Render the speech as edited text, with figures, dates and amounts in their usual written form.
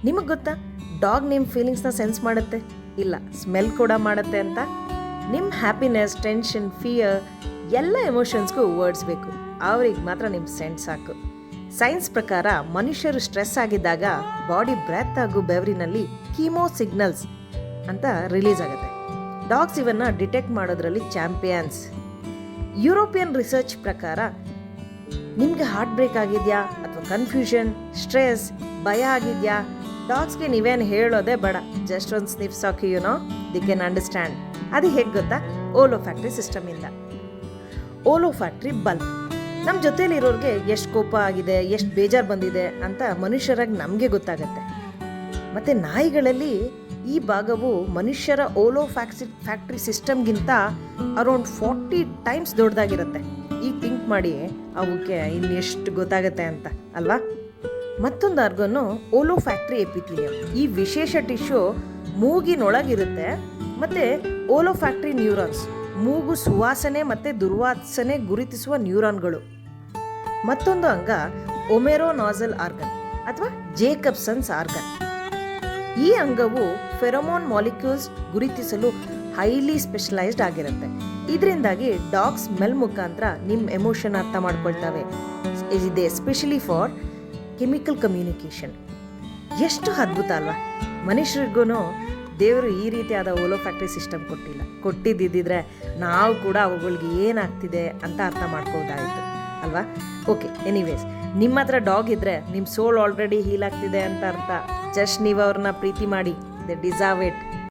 ನಿಮಗೆ ಗೊತ್ತಾ ಡಾಗ್ ನಿಮ್ಮ ಫೀಲಿಂಗ್ಸ್ನ ಸೆನ್ಸ್ ಮಾಡುತ್ತೆ, ಇಲ್ಲ ಸ್ಮೆಲ್ ಕೂಡ ಮಾಡುತ್ತೆ ಅಂತ. ನಿಮ್ಮ ಹ್ಯಾಪಿನೆಸ್, ಟೆನ್ಷನ್, ಫಿಯರ್ ಎಲ್ಲ ಎಮೋಷನ್ಸ್ಗೂ ವರ್ಡ್ಸ್ ಬೇಕು, ಅವ್ರಿಗೆ ಮಾತ್ರ ನಿಮ್ಮ ಸೆಂಟ್ ಸಾಕು. ಸೈನ್ಸ್ ಪ್ರಕಾರ ಮನುಷ್ಯರು ಸ್ಟ್ರೆಸ್ ಆಗಿದ್ದಾಗ ಬಾಡಿ ಬ್ರೆತ್ ಹಾಗೂ ಬೆವರಿನಲ್ಲಿ ಕೀಮೋ ಸಿಗ್ನಲ್ಸ್ ಅಂತ ರಿಲೀಸ್ ಆಗುತ್ತೆ. ಡಾಗ್ಸ್ ಇವನ್ನ ಡಿಟೆಕ್ಟ್ ಮಾಡೋದ್ರಲ್ಲಿ ಚಾಂಪಿಯನ್ಸ್. ಯುರೋಪಿಯನ್ ರಿಸರ್ಚ್ ಪ್ರಕಾರ ನಿಮಗೆ ಹಾರ್ಟ್ ಬ್ರೇಕ್ ಆಗಿದೆಯಾ ಅಥವಾ ಕನ್ಫ್ಯೂಷನ್, ಸ್ಟ್ರೆಸ್, ಭಯ ಆಗಿದೆಯಾ, ಡಾಗ್ಸ್ಗೆ ನೀವೇನು ಹೇಳೋದೇ ಬೇಡ, ಜಸ್ಟ್ ಒಂದು ಸ್ನಿಫ್ ಸಾಕು, ದಿ ಕ್ಯಾನ್ ಅಂಡರ್ಸ್ಟ್ಯಾಂಡ್. ಅದು ಹೇಗೆ ಗೊತ್ತಾ? ಓಲೋ ಫ್ಯಾಕ್ಟ್ರಿ ಸಿಸ್ಟಮಿಂದ. ಓಲೋ ಫ್ಯಾಕ್ಟ್ರಿ ಬಲ್ಬ್ ನಮ್ಮ ಜೊತೆಲಿರೋರಿಗೆ ಎಷ್ಟು ಕೋಪ ಆಗಿದೆ, ಎಷ್ಟು ಬೇಜಾರು ಬಂದಿದೆ ಅಂತ ಮನುಷ್ಯರಾಗಿ ನಮಗೆ ಗೊತ್ತಾಗತ್ತೆ. ಮತ್ತು ನಾಯಿಗಳಲ್ಲಿ ಈ ಭಾಗವು ಮನುಷ್ಯರ ಓಲೋ ಫ್ಯಾಕ್ಟ್ರಿ ಸಿಸ್ಟಮ್ಗಿಂತ ಅರೌಂಡ್ 40 ಟೈಮ್ಸ್ ದೊಡ್ಡದಾಗಿರುತ್ತೆ. ಈಗ ಥಿಂಕ್ ಮಾಡಿ ಅವಕ್ಕೆ ಇನ್ನೆಷ್ಟು ಗೊತ್ತಾಗುತ್ತೆ ಅಂತ ಅಲ್ವಾ. ಮತ್ತೊಂದು ಆರ್ಗನ್ನು ಓಲೋ ಫ್ಯಾಕ್ಟ್ರಿ ಎಪಿಥೀಲಿಯಂ. ಈ ವಿಶೇಷ ಟಿಶ್ಯೂ ಮೂಗಿನೊಳಗಿರುತ್ತೆ. ಮತ್ತು ಓಲೋ ಫ್ಯಾಕ್ಟ್ರಿ ನ್ಯೂರಾನ್ಸ್, ಮೂಗು ಸುವಾಸನೆ ಮತ್ತು ದುರ್ವಾಸನೆ ಗುರುತಿಸುವ ನ್ಯೂರಾನ್ಗಳು. ಮತ್ತೊಂದು ಅಂಗ ಒಮೆರೋ ನಾಸಲ್ ಆರ್ಗನ್ ಅಥವಾ ಜೇಕಬ್ಸನ್ಸ್ ಆರ್ಗನ್. ಈ ಅಂಗವು ಫೆರೋಮೋನ್ ಮಾಲಿಕ್ಯೂಲ್ಸ್ ಗುರುತಿಸಲು ಹೈಲಿ ಸ್ಪೆಷಲೈಸ್ಡ್ ಆಗಿರುತ್ತೆ. ಇದರಿಂದಾಗಿ ಡಾಗ್ ಸ್ಮೆಲ್ ಮುಖಾಂತರ ನಿಮ್ಮ ಎಮೋಷನ್ ಅರ್ಥ ಮಾಡ್ಕೊಳ್ತವೆ. ಇದೆ ಎಸ್ಪೆಷಲಿ ಫಾರ್ ಕೆಮಿಕಲ್ ಕಮ್ಯುನಿಕೇಷನ್. ಎಷ್ಟು ಅದ್ಭುತ ಅಲ್ವಾ. ಮನುಷ್ಯರಿಗೂ ದೇವರು ಈ ರೀತಿಯಾದ ಓಲೋ ಫ್ಯಾಕ್ಟ್ರಿ ಸಿಸ್ಟಮ್ ಕೊಟ್ಟಿದ್ದಿದ್ರೆ ನಾವು ಕೂಡ ಅವುಗಳಿಗೆ ಏನಾಗ್ತಿದೆ ಅಂತ ಅರ್ಥ ಮಾಡ್ಕೋದಾಯಿತು ಅಲ್ವಾ. ಓಕೆ, ಎನಿವೇಸ್, ನಿಮ್ಮ ಹತ್ರ ಡಾಗ್ ಇದ್ದರೆ ನಿಮ್ಮ ಸೋಲ್ ಆಲ್ರೆಡಿ ಹೀಲ್ ಆಗ್ತಿದೆ ಅಂತ ಅರ್ಥ. ಜಸ್ಟ್ ನೀವು ಅವ್ರನ್ನ ಪ್ರೀತಿ ಮಾಡಿ, ದೇ ಡಿಸರ್ವ್ ಇಟ್.